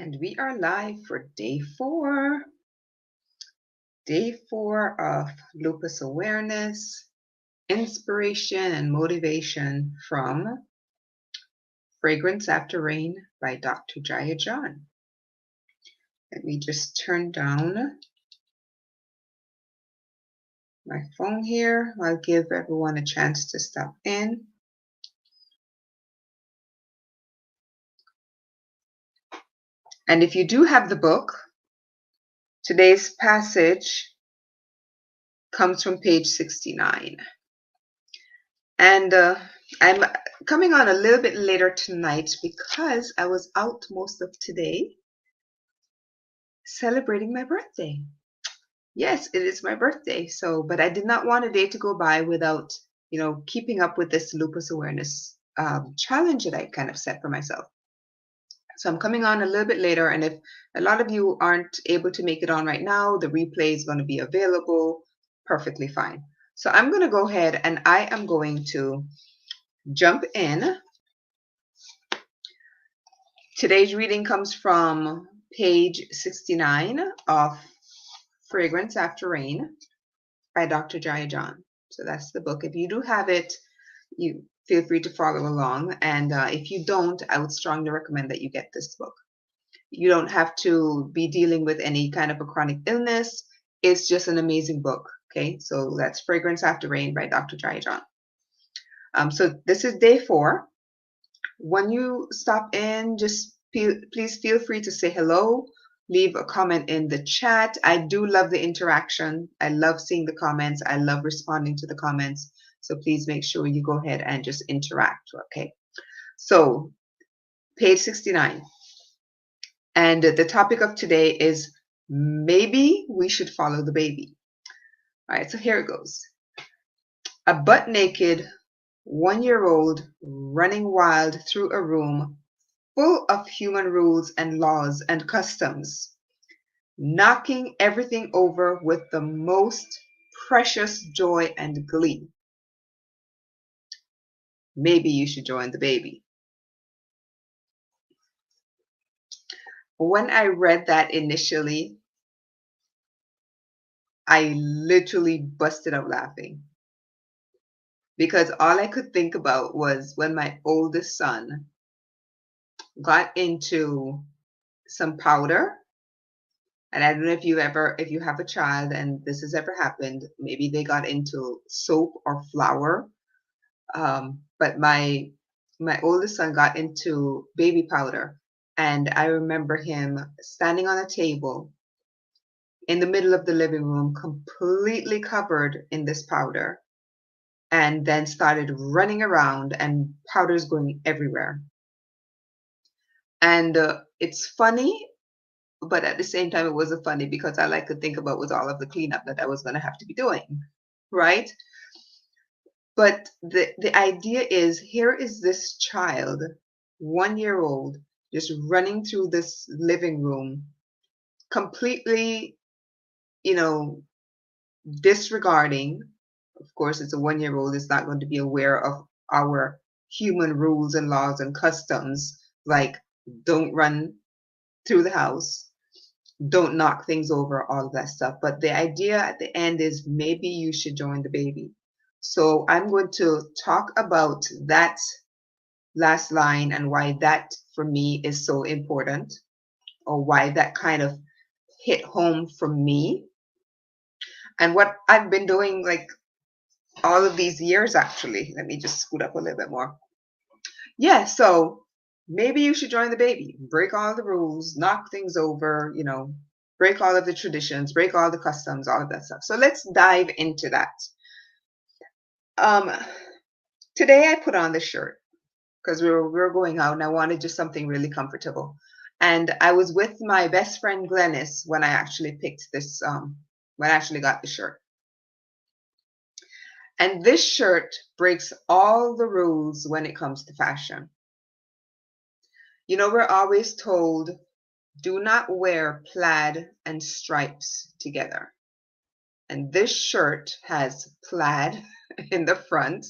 And we are live for day 4. Day 4 of Lupus Awareness, Inspiration and Motivation from Fragrance After Rain by Dr. Jaiya John. Let me just turn down my phone here. I'll give everyone a chance to stop in. And if you do have the book, today's passage comes from page 69. And I'm coming on a little bit later tonight because I was out most of today celebrating my birthday. Yes, it is my birthday. But I did not want a day to go by without, keeping up with this lupus awareness challenge that I kind of set for myself. So I'm coming on a little bit later, and if a lot of you aren't able to make it on right now, the replay is going to be available perfectly fine. So I'm going to go ahead and I am going to jump in. Today's reading comes from page 69 of Fragrance After Rain by Dr. Jaiya John. So that's the book. If you do have it, you feel free to follow along. And if you don't, I would strongly recommend that you get this book. You don't have to be dealing with any kind of a chronic illness. It's just an amazing book. Okay, so that's Fragrance After Rain by Dr. Jaiya John. So this is day 4. When you stop in, just please feel free to say hello. Leave a comment in the chat. I do love the interaction. I love seeing the comments. I love responding to the comments. So please make sure you go ahead and just interact. Okay. So page 69. And the topic of today is maybe we should follow the baby. All right. So here it goes. A butt naked 1-year-old running wild through a room full of human rules and laws and customs, knocking everything over with the most precious joy and glee. Maybe you should join the baby. When I read that initially, I literally busted out laughing because all I could think about was when my oldest son got into some powder. And I don't know if you have a child and this has ever happened, maybe they got into soap or flour. But my oldest son got into baby powder, and I remember him standing on a table in the middle of the living room, completely covered in this powder, and then started running around, and powder's going everywhere. And it's funny, but at the same time, it wasn't funny because all I could think about was all of the cleanup that I was going to have to be doing, right? But the idea is, here is this child, 1-year-old, just running through this living room, completely, disregarding. Of course, it's a 1-year-old, is not going to be aware of our human rules and laws and customs, like don't run through the house, don't knock things over, all of that stuff. But the idea at the end is maybe you should join the baby. So I'm going to talk about that last line and why that for me is so important, or why that kind of hit home for me, and what I've been doing like all of these years. Actually, let me just scoot up a little bit more. Yeah, so maybe you should join the baby, break all the rules, knock things over, break all of the traditions, break all the customs, all of that stuff. So let's dive into that. Today I put on the shirt because we were going out and I wanted just something really comfortable. And I was with my best friend Glennis when I actually picked this, when I actually got the shirt. And this shirt breaks all the rules when it comes to fashion. We're always told, do not wear plaid and stripes together. And this shirt has plaid in the front,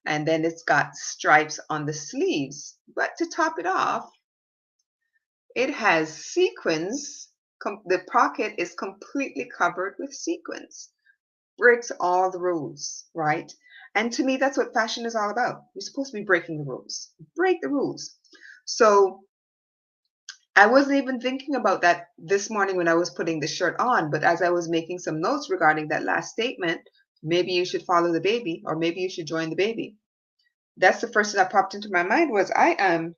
and then it's got stripes on the sleeves. But to top it off, It has sequins. The pocket is completely covered with sequins. Breaks all the rules, right? And to me, that's what fashion is all about. You're supposed to be breaking the rules. Break the rules. So I wasn't even thinking about that this morning when I was putting the shirt on, but as I was making some notes regarding that last statement, maybe you should follow the baby, or maybe you should join the baby. That's the first thing that popped into my mind was I am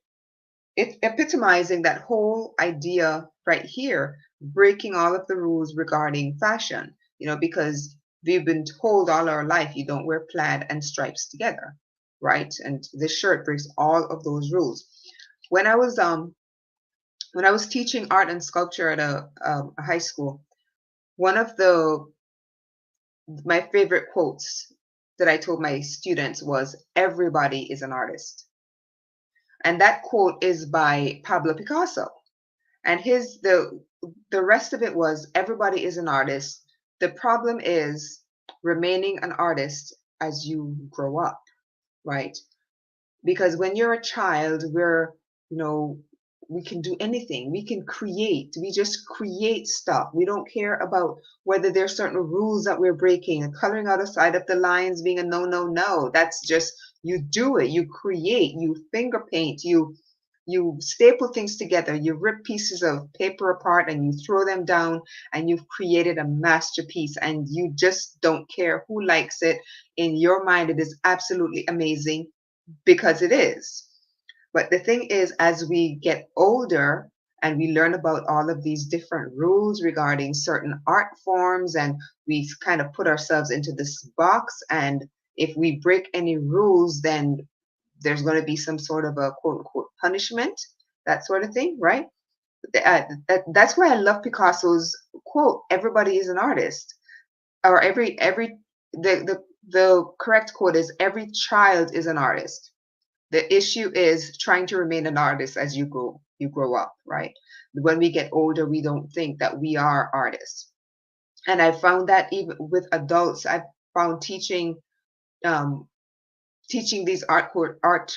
epitomizing that whole idea right here, breaking all of the rules regarding fashion, because we've been told all our life you don't wear plaid and stripes together, right? And this shirt breaks all of those rules. When I was teaching art and sculpture at a high school, one of my favorite quotes that I told my students was, "Everybody is an artist." And that quote is by Pablo Picasso. And the rest of it was, everybody is an artist. The problem is remaining an artist as you grow up, right? Because when you're a child, you know, we can do anything. We can create. We just create stuff. We don't care about whether there's certain rules that we're breaking. Coloring out the side of the lines being a no, no, no. That's just, you do it. You create. You finger paint. You staple things together, you rip pieces of paper apart and you throw them down, and you've created a masterpiece, and you just don't care who likes it. In your mind, it is absolutely amazing because it is. But the thing is, as we get older and we learn about all of these different rules regarding certain art forms, and we kind of put ourselves into this box, and if we break any rules, then there's going to be some sort of a quote unquote punishment, that sort of thing, right? That's why I love Picasso's quote, "Everybody is an artist," or the correct quote is, "Every child is an artist. The issue is trying to remain an artist as you grow up," right? When we get older, we don't think that we are artists. And I found that even with adults, I've found um, teaching these art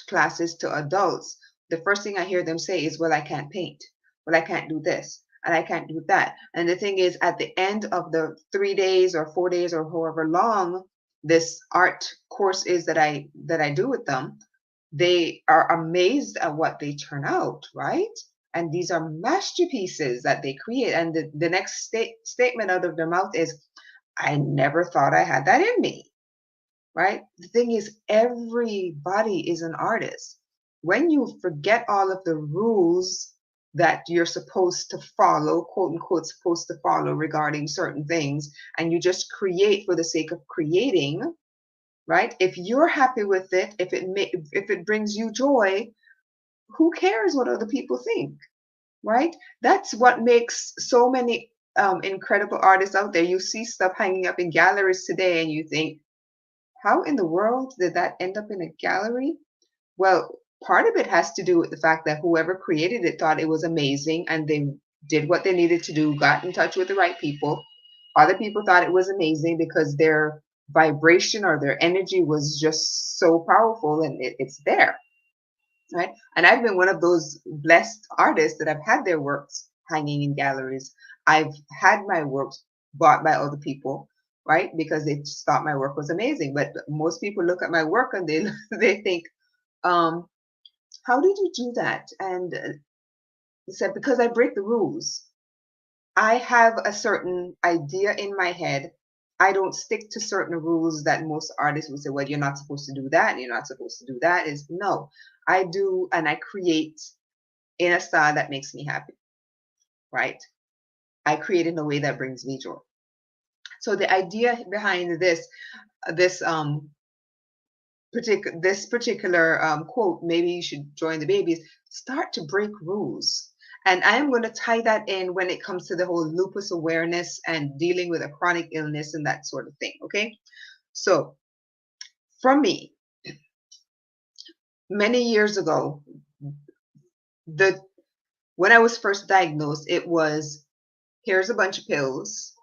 classes to adults, the first thing I hear them say is, "Well, I can't paint. Well, I can't do this, and I can't do that." And the thing is, at the end of the 3 days or 4 days or however long this art course is that I do with them, they are amazed at what they turn out, right? And these are masterpieces that they create. And the next statement out of their mouth is, "I never thought I had that in me." Right? The thing is, everybody is an artist. When you forget all of the rules that you're supposed to follow, quote unquote, supposed to follow regarding certain things, and you just create for the sake of creating, right? If you're happy with it, if it brings you joy, who cares what other people think, right? That's what makes so many incredible artists out there. You see stuff hanging up in galleries today, and you think, how in the world did that end up in a gallery? Well, part of it has to do with the fact that whoever created it thought it was amazing, and they did what they needed to do, got in touch with the right people. Other people thought it was amazing because their vibration or their energy was just so powerful, and it's there, right? And I've been one of those blessed artists that have had their works hanging in galleries. I've had my works bought by other people, right? Because they just thought my work was amazing. But most people look at my work and they they think, um, "How did you do that?" And they said, "Because I break the rules. I have a certain idea in my head. I don't stick to certain rules that most artists would say, well, you're not supposed to do that, and you're not supposed to do that." Is no, I do, and I create in a style that makes me happy, right? I create in a way that brings me joy. So the idea behind this particular quote, "Maybe you should join the babies," start to break rules. And I am going to tie that in when it comes to the whole lupus awareness and dealing with a chronic illness and that sort of thing. Okay. So from me, many years ago, the when I was first diagnosed, it was, here's a bunch of pills.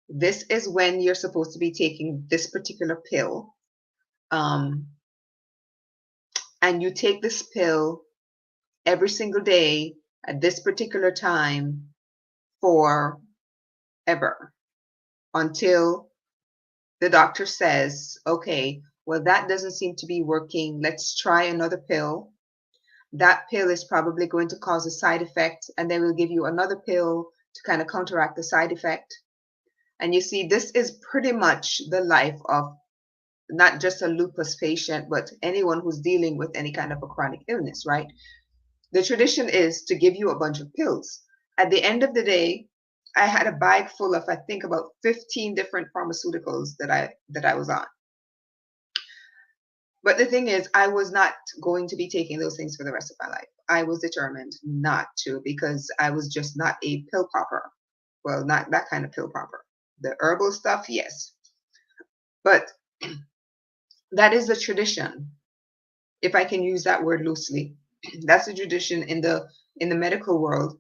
This is when you're supposed to be taking this particular pill. Um, and you take this pill every single day at this particular time forever, until the doctor says, okay, well, that doesn't seem to be working. Let's try another pill. That pill is probably going to cause a side effect, and they will give you another pill to kind of counteract the side effect. And you see, this is pretty much the life of not just a lupus patient, but anyone who's dealing with any kind of a chronic illness, right? The tradition is to give you a bunch of pills. At the end of the day, I had a bag full of, I think, about 15 different pharmaceuticals that I was on. But the thing is, I was not going to be taking those things for the rest of my life. I was determined not to, because I was just not a pill popper. Well, not that kind of pill popper. The herbal stuff, yes. But that is the tradition, if I can use that word loosely. That's the tradition in the medical world,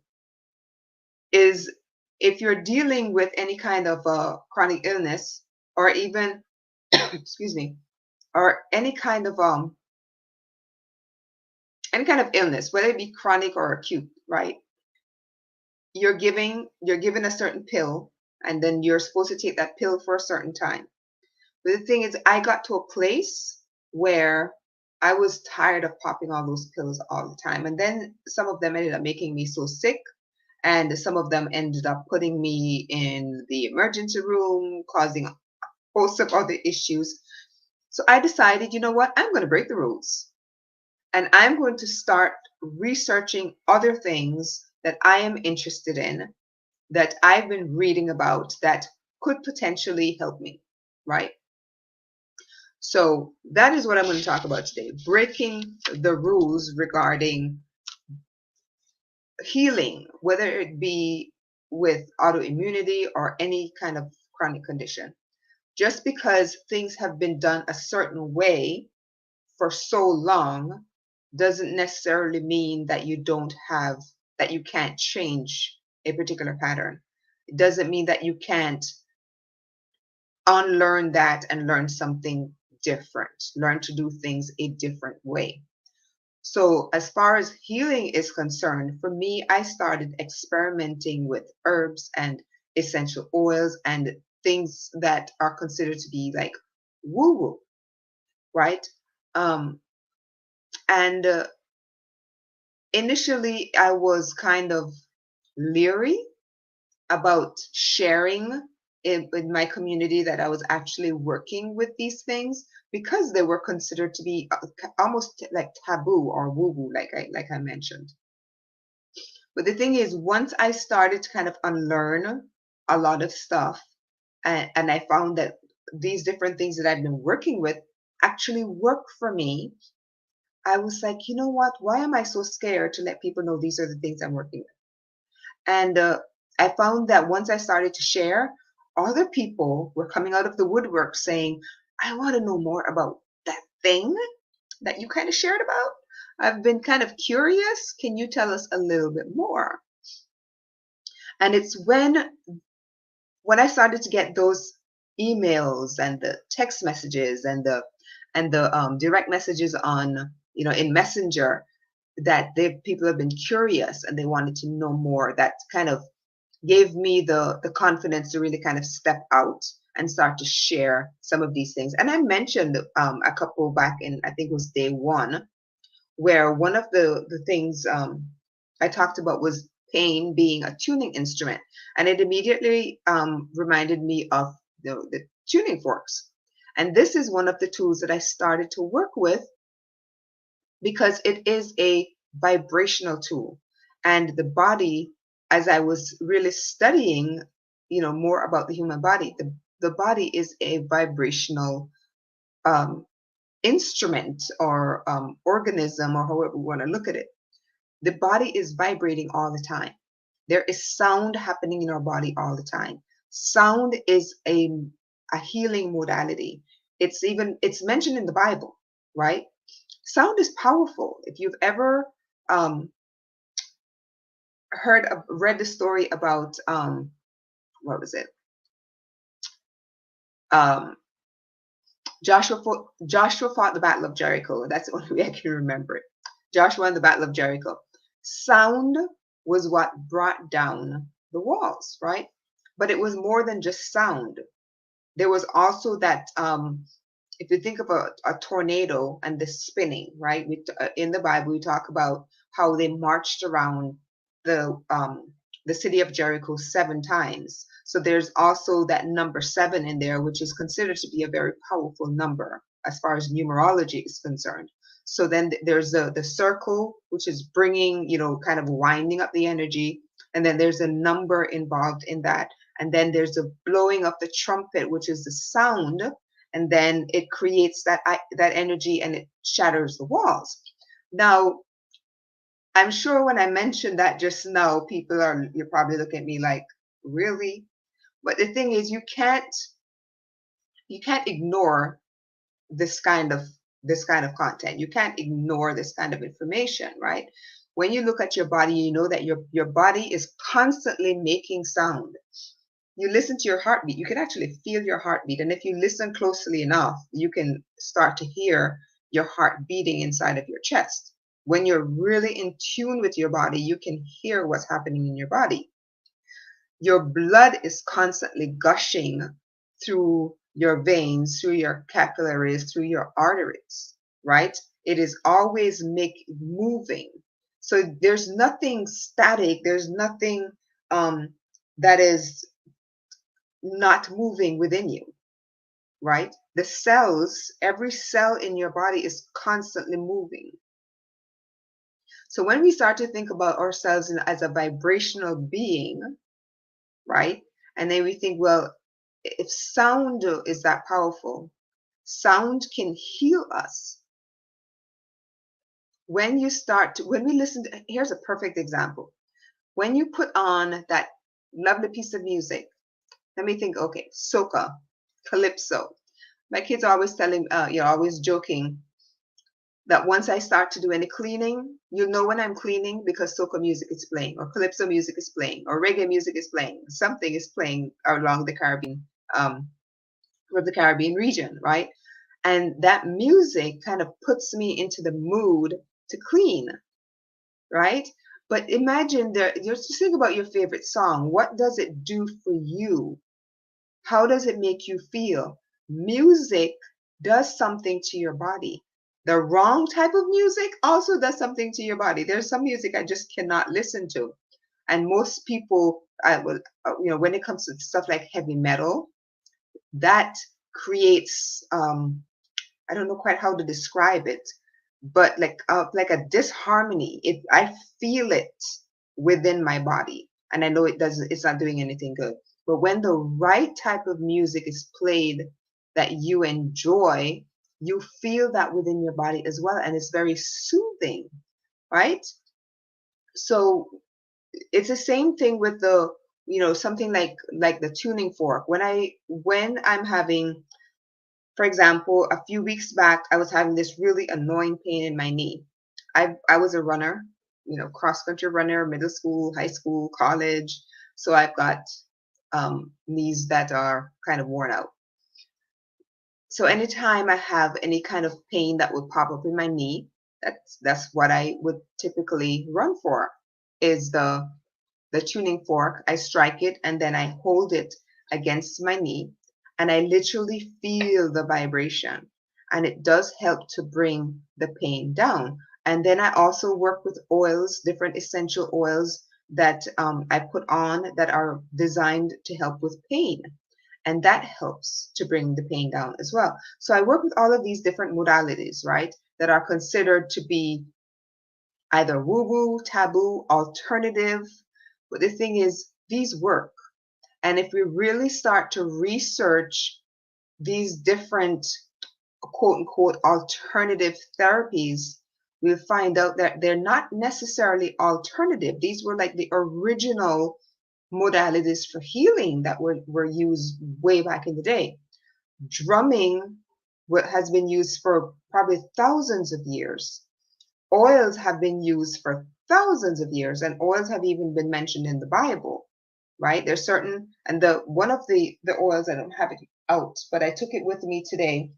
is if you're dealing with any kind of chronic illness, or even excuse me, or any kind of illness, whether it be chronic or acute, right? You're given a certain pill, and then you're supposed to take that pill for a certain time. But the thing is, I got to a place where I was tired of popping all those pills all the time. And then some of them ended up making me so sick, and some of them ended up putting me in the emergency room, causing a host of other issues. So I decided, you know what, I'm going to break the rules. And I'm going to start researching other things that I am interested in, that I've been reading about, that could potentially help me, right? So that is what I'm going to talk about today, breaking the rules regarding healing, whether it be with autoimmunity or any kind of chronic condition. Just because things have been done a certain way for so long doesn't necessarily mean that you can't change a particular pattern. It doesn't mean that you can't unlearn that and learn something different, learn to do things a different way. So as far as healing is concerned, for me, I started experimenting with herbs and essential oils and things that are considered to be like woo-woo, right? And initially, I was kind of leery about sharing in my community that I was actually working with these things, because they were considered to be almost like taboo or woo-woo, like I mentioned. But the thing is, once I started to kind of unlearn a lot of stuff, and I found that these different things that I've been working with actually work for me, I was like, you know what? Why am I so scared to let people know these are the things I'm working with? And I found that once I started to share, other people were coming out of the woodwork saying, I want to know more about that thing that you kind of shared about. I've been kind of curious. Can you tell us a little bit more? And it's when I started to get those emails and the text messages and the direct messages on, in Messenger, that people have been curious and they wanted to know more. That kind of gave me the confidence to really kind of step out and start to share some of these things. And I mentioned a couple back in, I think it was day one, where one of the things I talked about was pain being a tuning instrument. And it immediately reminded me of the tuning forks. And this is one of the tools that I started to work with, because it is a vibrational tool. And the body, as I was really studying, more about the human body, the body is a vibrational instrument, or organism, or however we want to look at it. The body is vibrating all the time. There is sound happening in our body all the time. Sound is a healing modality. It's mentioned in the Bible, right? Sound is powerful. If you've ever read the story about what was it? Joshua fought the Battle of Jericho. That's the only way I can remember it. Joshua and the Battle of Jericho. Sound was what brought down the walls, right? But it was more than just sound. There was also that, if you think of a tornado and the spinning, right? In the Bible, we talk about how they marched around the um, the city of Jericho 7 times. So there's also that number 7 in there, which is considered to be a very powerful number as far as numerology is concerned. So then there's the circle, which is bringing, kind of winding up the energy. And then there's a number involved in that. And then there's the blowing of the trumpet, which is the sound. And then it creates that energy and it shatters the walls. Now, I'm sure when I mentioned that just now, you're probably looking at me like, really? But the thing is, you can't ignore this kind of content. You can't ignore this kind of information, right? When you look at your body, you know that your body is constantly making sound. You listen to your heartbeat, you can actually feel your heartbeat. And if you listen closely enough, you can start to hear your heart beating inside of your chest. When you're really in tune with your body, you can hear what's happening in your body. Your blood is constantly gushing through your veins, through your capillaries, through your arteries, right? It is always moving. So there's nothing static. There's nothing that is not moving within you, right? The cells, every cell in your body is constantly moving. So when we start to think about ourselves as a vibrational being, right? And then we think, well, if sound is that powerful, sound can heal us. When we listen to, here's a perfect example. When you put on that lovely piece of music, let me think, okay, soca, calypso. My kids are always always joking that once I start to do any cleaning, you'll know when I'm cleaning because soca music is playing, or calypso music is playing, or reggae music is playing. Something is playing along the Caribbean region, right? And that music kind of puts me into the mood to clean, right? But imagine just think about your favorite song. What does it do for you? How does it make you feel? Music does something to your body. The wrong type of music also does something to your body. There's some music I just cannot listen to. And most people, when it comes to stuff like heavy metal, that creates, I don't know quite how to describe it, but like a disharmony. I feel it within my body, and I know it's not doing anything good. But when the right type of music is played that you enjoy, you feel that within your body as well, and it's very soothing, right? So it's the same thing with something like the tuning fork. When I'm having, for example, a few weeks back, I was having this really annoying pain in my knee. I was a runner, cross country runner, middle school, high school, college. So I've got knees that are kind of worn out. So anytime I have any kind of pain that would pop up in my knee, that's what I would typically run for, is the tuning fork. I strike it and then I hold it against my knee, and I literally feel the vibration, and it does help to bring the pain down. And then I also work with oils, different essential oils that I put on that are designed to help with pain. And that helps to bring the pain down as well. So I work with all of these different modalities, right, that are considered to be either woo-woo, taboo, alternative. But the thing is, these work. And if we really start to research these different quote unquote alternative therapies, we'll find out that they're not necessarily alternative. These were like the original modalities for healing that were used way back in the day. Drumming has been used for probably thousands of years. Oils have been used for thousands of years, and oils have even been mentioned in the Bible, right? There's certain, and one of the oils, I don't have it out, but I took it with me today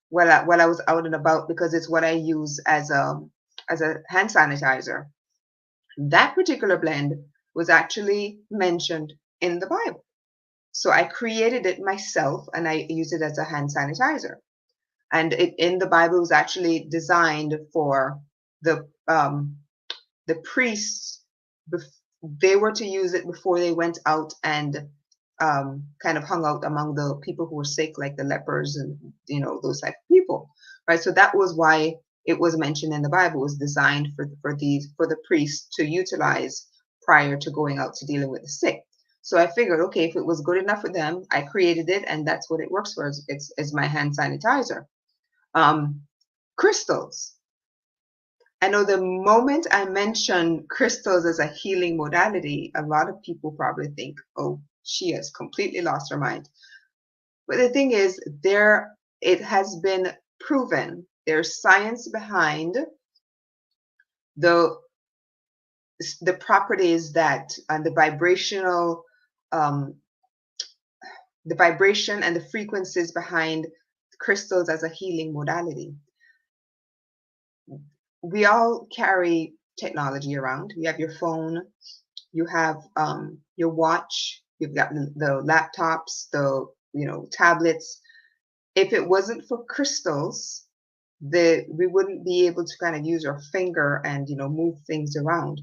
while I was out and about, because it's what I use as a hand sanitizer. That particular blend was actually mentioned in the Bible. So I created it myself and I use it as a hand sanitizer. And it in the Bible was actually designed for the um, the priests. They were to use it before they went out and kind of hung out among the people who were sick, like the lepers and those type of people, right? So that was why it was mentioned in the Bible. It was designed for the priests to utilize prior to going out to dealing with the sick. So I figured, okay, if it was good enough for them, I created it, and that's what it works for. It's my hand sanitizer. Um, Crystals. I know the moment I mention crystals as a healing modality, a lot of people probably think, oh, she has completely lost her mind. But the thing is, it has been proven. There's science behind the the properties that and um, the vibration and the frequencies behind crystals as a healing modality. We all carry technology around. You have your phone, you have your watch, you've got the laptops, the tablets. If it wasn't for crystals, we wouldn't be able to kind of use our finger and move things around.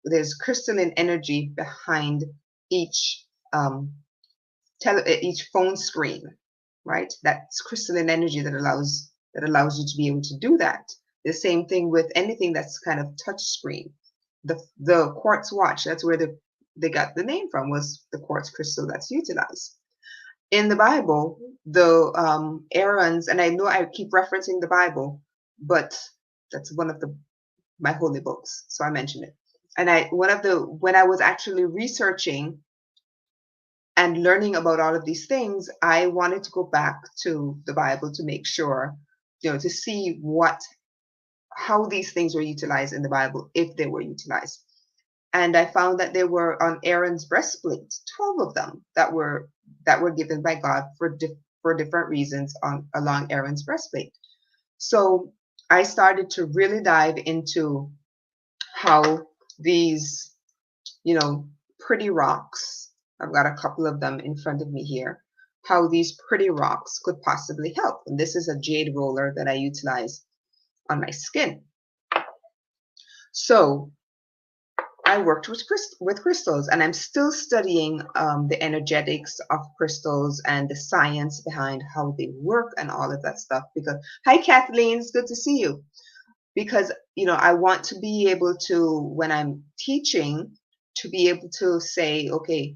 There's crystalline energy behind each each phone screen, right? That's crystalline energy that allows you to be able to do that. The same thing with anything that's kind of touch screen. The quartz watch, that's where they got the name from, was the quartz crystal that's utilized. In the Bible, the Aaron's, and I know I keep referencing the Bible, but that's one of my holy books, so I mention it. And when I was actually researching and learning about all of these things, I wanted to go back to the Bible to make sure, to see how these things were utilized in the Bible, if they were utilized. And I found that they were on Aaron's breastplate, 12 of them that were given by God for different reasons along Aaron's breastplate. So I started to really dive into how these, pretty rocks, I've got a couple of them in front of me here, how these pretty rocks could possibly help. And this is a jade roller that I utilize on my skin. So I worked with crystals, and I'm still studying the energetics of crystals and the science behind how they work and all of that stuff. Because, hi Kathleen, it's good to see you. Because I want to be able to, when I'm teaching, to be able to say, okay,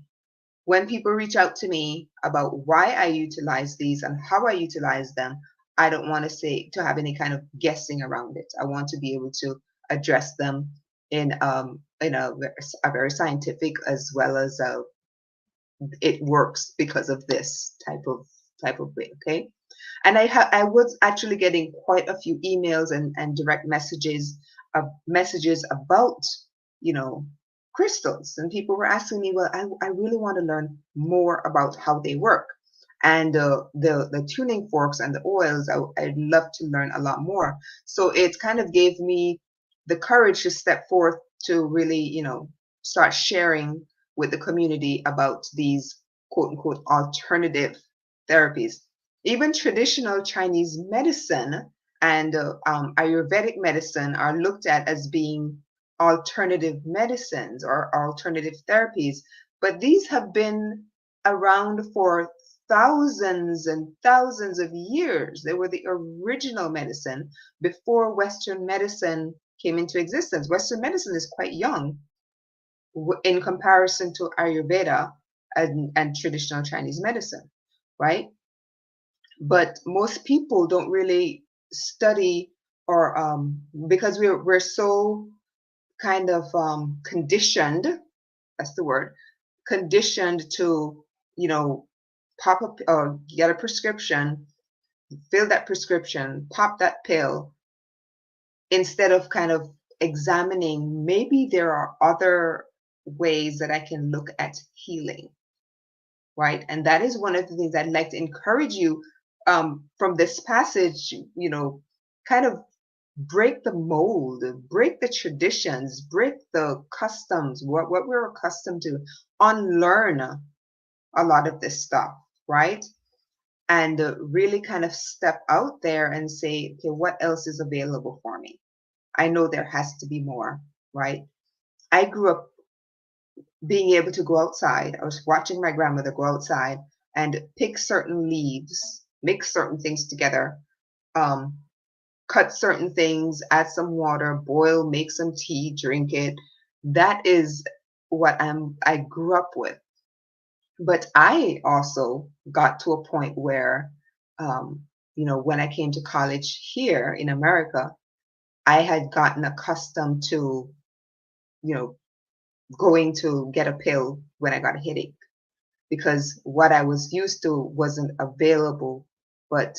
when people reach out to me about why I utilize these and how I utilize them, I don't want to have any kind of guessing around it. I want to be able to address them in a very scientific, as well as it works because of this type of way. Okay. And I was actually getting quite a few emails and direct messages about crystals, and people were asking me, well, I really want to learn more about how they work, and the tuning forks and the oils. I'd love to learn a lot more. So it kind of gave me the courage to step forth to really start sharing with the community about these quote unquote alternative therapies. Even traditional Chinese medicine and Ayurvedic medicine are looked at as being alternative medicines or alternative therapies, but these have been around for thousands and thousands of years. They were the original medicine before Western medicine came into existence. Western medicine is quite young in comparison to Ayurveda and traditional Chinese medicine, right? But most people don't really study, or because we're so kind of conditioned, that's the word, conditioned to pop up or get a prescription, fill that prescription, pop that pill, instead of kind of examining, maybe there are other ways that I can look at healing, right? And that is one of the things I'd like to encourage you from this passage, kind of break the mold, break the traditions, break the customs, what we're accustomed to, unlearn a lot of this stuff, right? And really kind of step out there and say, okay, what else is available for me? I know there has to be more, right? I grew up being able to go outside. I was watching my grandmother go outside and pick certain leaves, mix certain things together, um, cut certain things, add some water, boil, make some tea, drink it. That is what I grew up with. But I also got to a point where, when I came to college here in America, I had gotten accustomed to, you know, going to get a pill when I got a headache because what I was used to wasn't available. But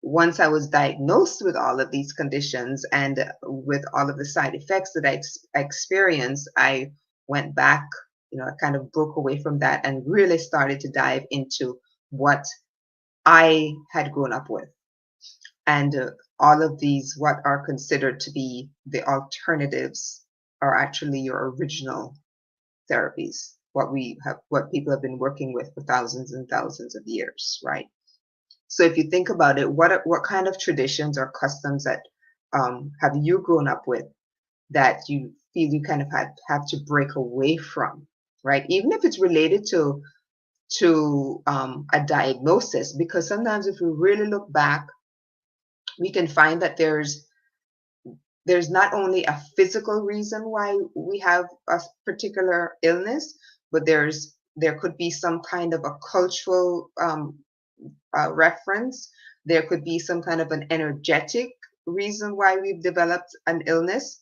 once I was diagnosed with all of these conditions and with all of the side effects that I experienced, I went back, I kind of broke away from that and really started to dive into what I had grown up with. And all of these, what are considered to be the alternatives, are actually your original therapies, what people have been working with for thousands and thousands of years, right? So if you think about it, what kind of traditions or customs that have you grown up with that you feel you kind of have to break away from, right? Even if it's related to a diagnosis, because sometimes if we really look back, we can find that there's not only a physical reason why we have a particular illness, but there could be some kind of a cultural reference. There could be some kind of an energetic reason why we've developed an illness.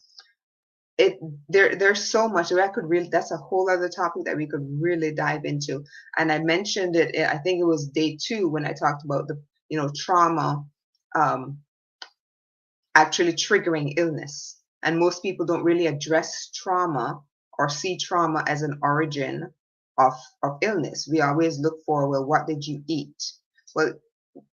There's so much that I could really, that's a whole other topic that we could really dive into. And I mentioned it, I think it was day 2 when I talked about the trauma actually triggering illness. And most people don't really address trauma or see trauma as an origin of illness. We always look for, well, what did you eat? Well,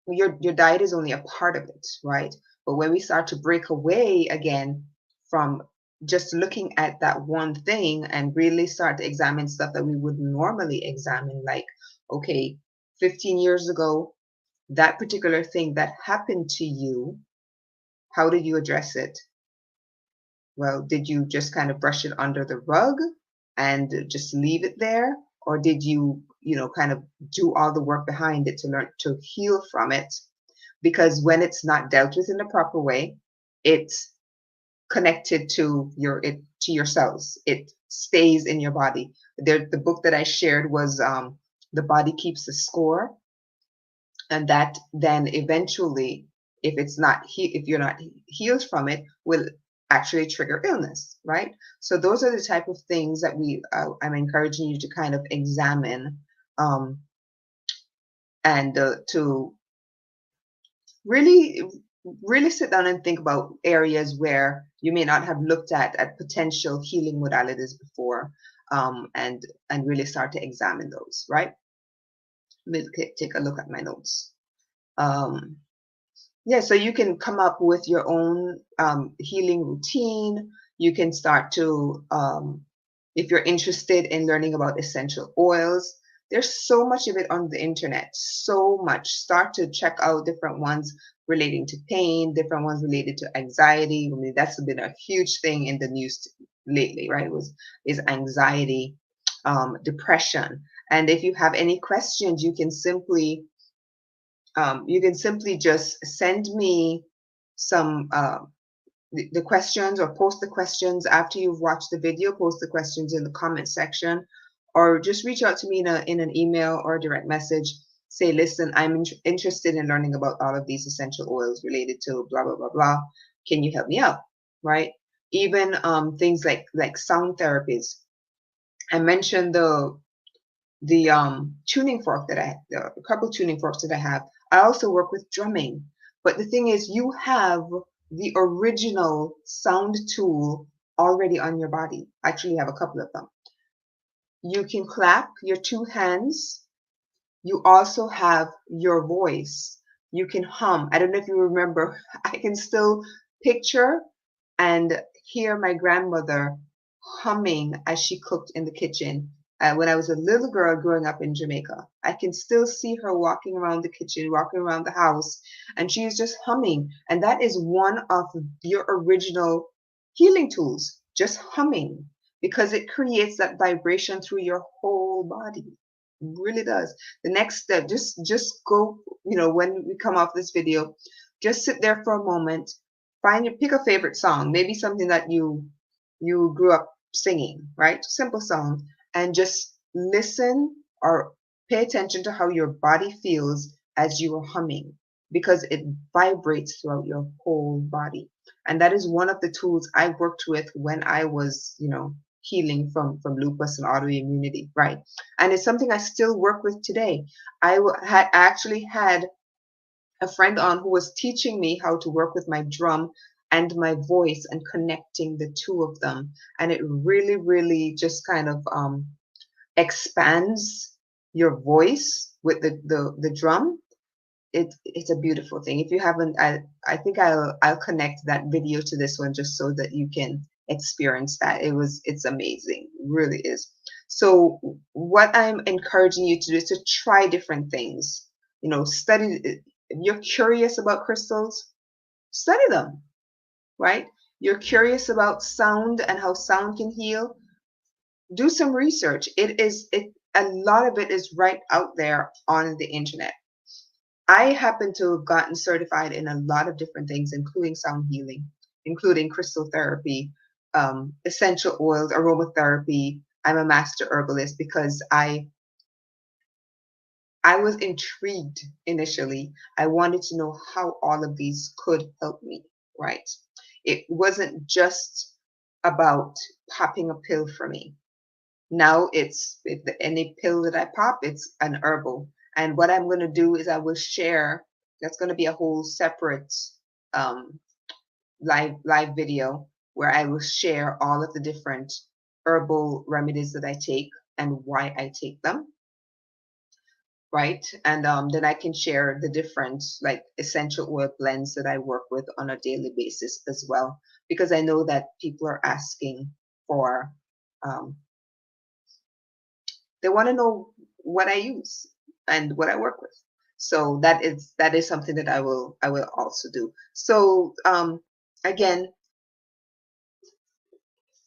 your diet is only a part of it, right? But when we start to break away again from just looking at that one thing and really start to examine stuff that we would normally examine, like, okay, 15 years ago, that particular thing that happened to you, how did you address it? Well, did you just kind of brush it under the rug and just leave it there? Or did you, kind of do all the work behind it to learn to heal from it? Because when it's not dealt with in the proper way, it's connected to your cells. It stays in your body. The book that I shared was The Body Keeps the Score. And that then eventually, if you're not healed from it, will actually trigger illness, right? So those are the type of things that I'm encouraging you to kind of examine, and to really really sit down and think about areas where you may not have looked at potential healing modalities before, and really start to examine those, right? Let me take a look at my notes. Yeah, so you can come up with your own healing routine. You can start to, if you're interested in learning about essential oils, there's so much of it on the internet, so much. Start to check out different ones relating to pain, different ones related to anxiety. I mean, that's been a huge thing in the news lately, right? Is anxiety, depression. And if you have any questions, you can simply just send me some the questions, or post the questions after you've watched the video. Post the questions in the comment section, or just reach out to me in an email or a direct message. Say, listen, I'm interested in learning about all of these essential oils related to blah blah blah blah. Can you help me out? Right? Even things like sound therapies. I mentioned the tuning fork that a couple tuning forks that I have. I also work with drumming. But the thing is, you have the original sound tool already on your body. Actually, you have a couple of them. You can clap your 2 hands. You also have your voice. You can hum. I don't know if you remember. I can still picture and hear my grandmother humming as she cooked in the kitchen. When I was a little girl growing up in Jamaica, I can still see her walking around the kitchen, walking around the house, and she is just humming. And that is one of your original healing tools, just humming, because it creates that vibration through your whole body. It really does. The next step, just go, when we come off this video, just sit there for a moment, pick a favorite song, maybe something that you grew up singing, right? Simple song, and just listen or pay attention to how your body feels as you are humming, because it vibrates throughout your whole body. And that is one of the tools I worked with when I was, healing from lupus and autoimmunity, right? And it's something I still work with today. Had actually had a friend on who was teaching me how to work with my drum and my voice and connecting the two of them. And it really, really just kind of expands your voice with the drum. It's a beautiful thing. If you haven't, I think I'll connect that video to this one just so that you can experience that. It's amazing, it really is. So what I'm encouraging you to do is to try different things. Study. If you're curious about crystals, study them, right? You're curious about sound and how sound can heal, do some research. A lot of it is right out there on the internet. I happen to have gotten certified in a lot of different things, including sound healing, including crystal therapy, essential oils, aromatherapy. I'm a master herbalist because I was intrigued initially. I wanted to know how all of these could help me, right? It wasn't just about popping a pill for me. Now any pill that I pop, it's an herbal. And what I'm going to do is I will share, that's going to be a whole separate um, live video where I will share all of the different herbal remedies that I take and why I take them, right? And then I can share the different like essential oil blends that I work with on a daily basis as well, because I know that people are asking for, they want to know what I use and what I work with. So that is something that I will also do. So again,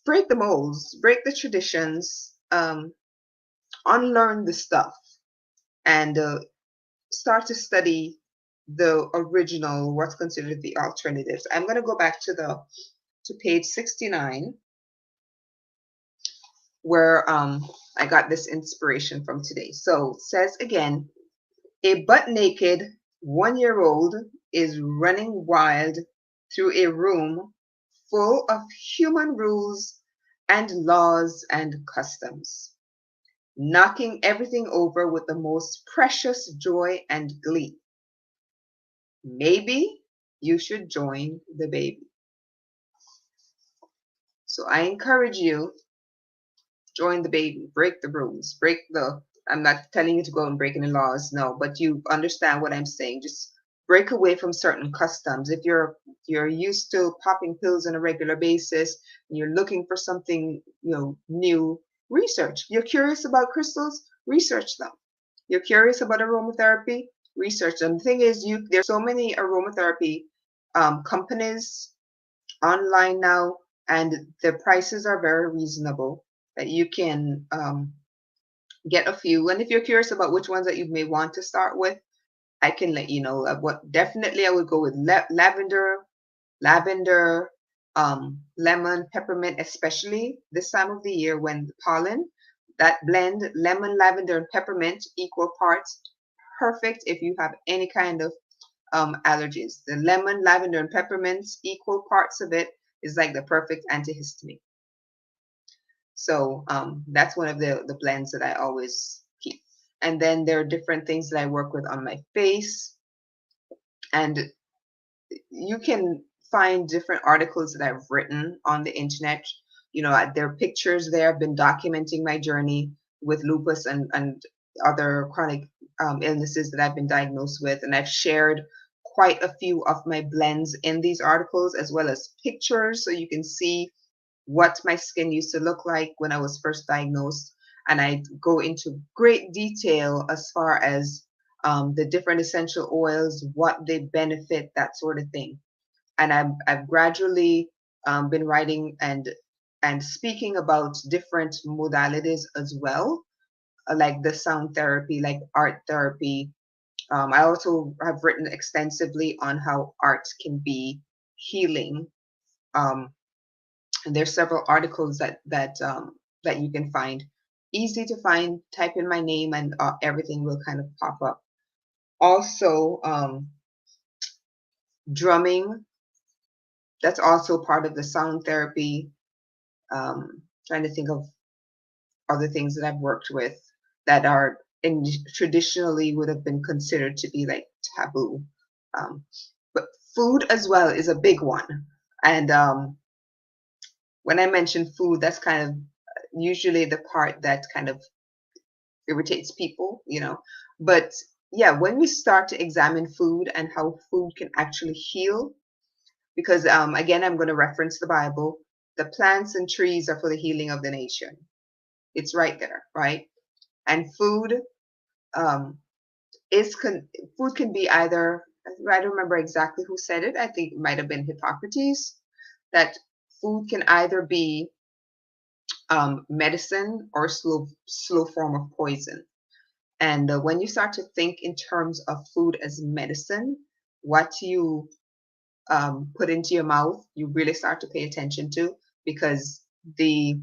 break the molds, break the traditions, unlearn the stuff, and start to study the original, what's considered the alternatives. I'm going to go back to page 69, where I got this inspiration from today. So it says again, a butt naked 1-year-old is running wild through a room full of human rules and laws and customs, knocking everything over with the most precious joy and glee. Maybe you should join the baby. So I encourage you, join the baby, break the rules, I'm not telling you to go and break any laws, no, but you understand what I'm saying. Just break away from certain customs. If you're used to popping pills on a regular basis and you're looking for something, new, research. You're curious about crystals, research them. You're curious about aromatherapy, research them. The thing is, there's so many aromatherapy companies online now, and the prices are very reasonable that you can get a few. And if you're curious about which ones that you may want to start with, I can let you know. What definitely I would go with lavender, lemon, peppermint, especially this time of the year when the pollen, that blend, lemon, lavender, and peppermint, equal parts, perfect if you have any kind of allergies. The lemon, lavender, and peppermint, equal parts of it is like the perfect antihistamine. So that's one of the blends that I always keep. And then there are different things that I work with on my face. And you can find different articles that I've written on the internet. There are pictures there. I've been documenting my journey with lupus and other chronic illnesses that I've been diagnosed with. And I've shared quite a few of my blends in these articles, as well as pictures, so you can see what my skin used to look like when I was first diagnosed. And I go into great detail as far as the different essential oils, what they benefit, that sort of thing. And I've gradually been writing and speaking about different modalities as well, like the sound therapy, like art therapy. I also have written extensively on how art can be healing. Um, and there's several articles that you can find. Easy to find. Type in my name, and everything will kind of pop up. Also, drumming. That's also part of the sound therapy. Trying to think of other things that I've worked with that are traditionally would have been considered to be like taboo. But food as well is a big one. And when I mention food, that's kind of usually the part that kind of irritates people, you know. But yeah, when we start to examine food and how food can actually heal, because again, I'm going to reference the Bible. The plants and trees are for the healing of the nation. It's right there, right? And food um, food can be either, I don't remember exactly who said it. I think it might have been Hippocrates, that food can either be medicine or slow form of poison. And when you start to think in terms of food as medicine, what you put into your mouth, you really start to pay attention to, because the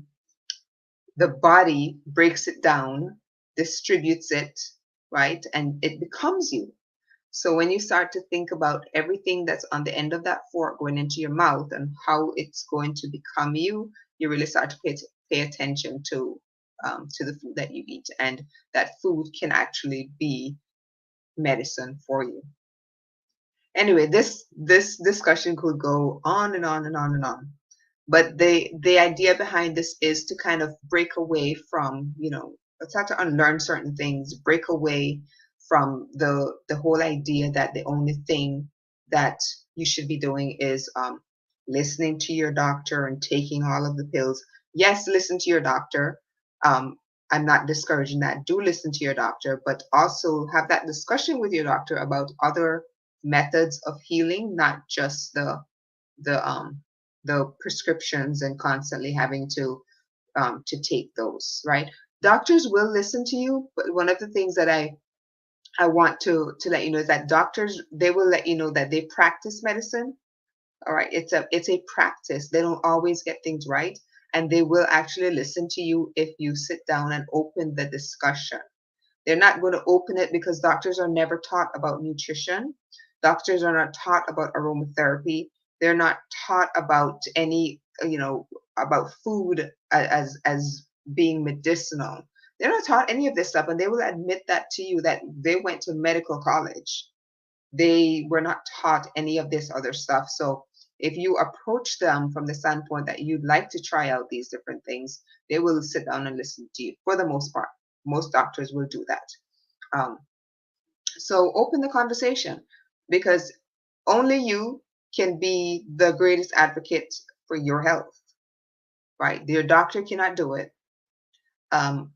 the body breaks it down, distributes it, right, and it becomes you. So when you start to think about everything that's on the end of that fork going into your mouth and how it's going to become you, you really start to pay attention to the food that you eat, and that food can actually be medicine for you. Anyway, this discussion could go on and on and on and on. But the idea behind this is to kind of break away from, let's have to unlearn certain things, break away from the whole idea that the only thing that you should be doing is listening to your doctor and taking all of the pills. Yes, listen to your doctor. I'm not discouraging that. Do listen to your doctor, but also have that discussion with your doctor about other methods of healing, not just the the prescriptions and constantly having to take those, right? Doctors will listen to you, but one of the things that I want to let you know is that doctors, they will let you know that they practice medicine. All right, it's a practice. They don't always get things right, and they will actually listen to you if you sit down and open the discussion. They're not going to open it because doctors are never taught about nutrition. Doctors are not taught about aromatherapy. They're not taught about any, about food as being medicinal. They're not taught any of this stuff, and they will admit that to you, that they went to medical college. They were not taught any of this other stuff. So if you approach them from the standpoint that you'd like to try out these different things, they will sit down and listen to you for the most part. Most doctors will do that. Um, so open the conversation, because only you can be the greatest advocate for your health, right? Your doctor cannot do it.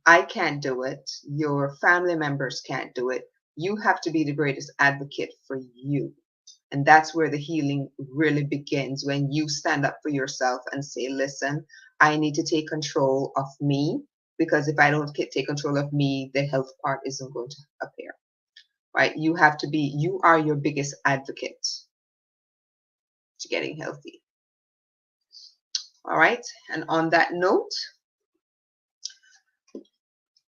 I can't do it. Your family members can't do it. You have to be the greatest advocate for you. And that's where the healing really begins, when you stand up for yourself and say, listen, I need to take control of me, because if I don't take control of me, the health part isn't going to appear, right? You are your biggest advocate to getting healthy. All right. And on that note,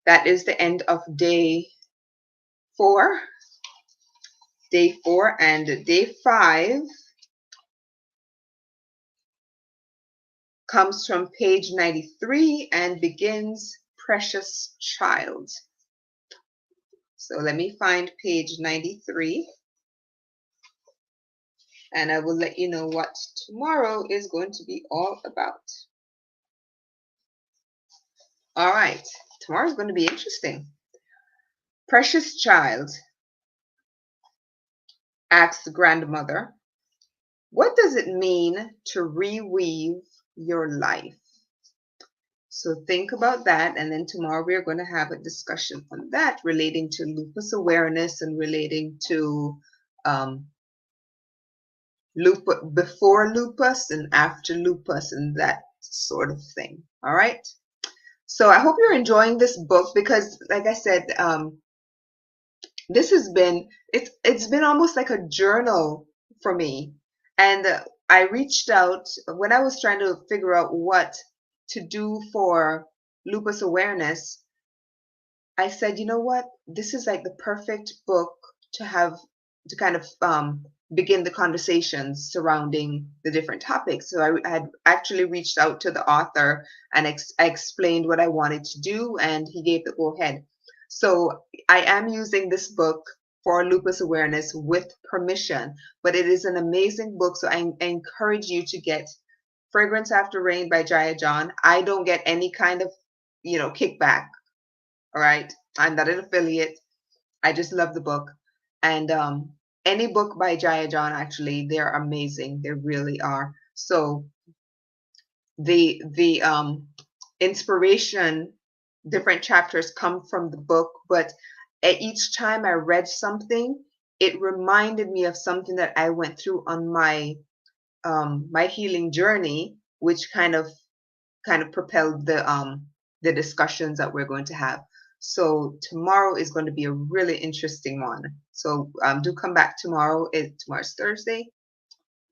that is the end of day 4. Day 4, and day 5 comes from page 93 and begins Precious Child. So let me find page 93, and I will let you know what tomorrow is going to be all about. All right, tomorrow is going to be interesting. Precious Child. asked grandmother, what does it mean to reweave your life? So think about that, and then tomorrow we are going to have a discussion on that relating to lupus awareness and relating to um, lupus, before lupus and after lupus and that sort of thing. All right. So I hope you're enjoying this book because, like I said, this has been it's been almost like a journal for me, and I reached out when I was trying to figure out what to do for lupus awareness. I said, you know what? This is like the perfect book to have to kind of begin the conversations surrounding the different topics. So I had actually reached out to the author and I explained what I wanted to do, and he gave the go ahead. So I am using this book for lupus awareness with permission, but it is an amazing book. So I encourage you to get Fragrance After Rain by Jaiya John. I don't get any kind of, kickback. All right. I'm not an affiliate. I just love the book. And any book by Jaiya John, actually, they're amazing. They really are. So the inspiration, different chapters come from the book, but at each time I read something, it reminded me of something that I went through on my healing journey, which kind of propelled the discussions that we're going to have. So tomorrow is going to be a really interesting one. So do come back tomorrow. Tomorrow's Thursday.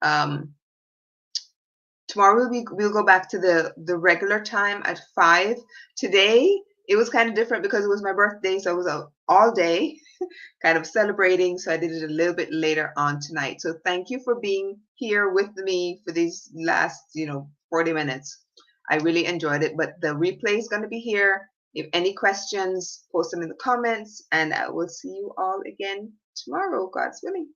Um, Tomorrow we'll go back to the regular time at 5. Today it was kind of different because it was my birthday, so I was out all day kind of celebrating. So I did it a little bit later on tonight. So thank you for being here with me for these last 40 minutes. I really enjoyed it, but the replay is going to be here. If any questions, post them in the comments, and I will see you all again tomorrow, God's willing.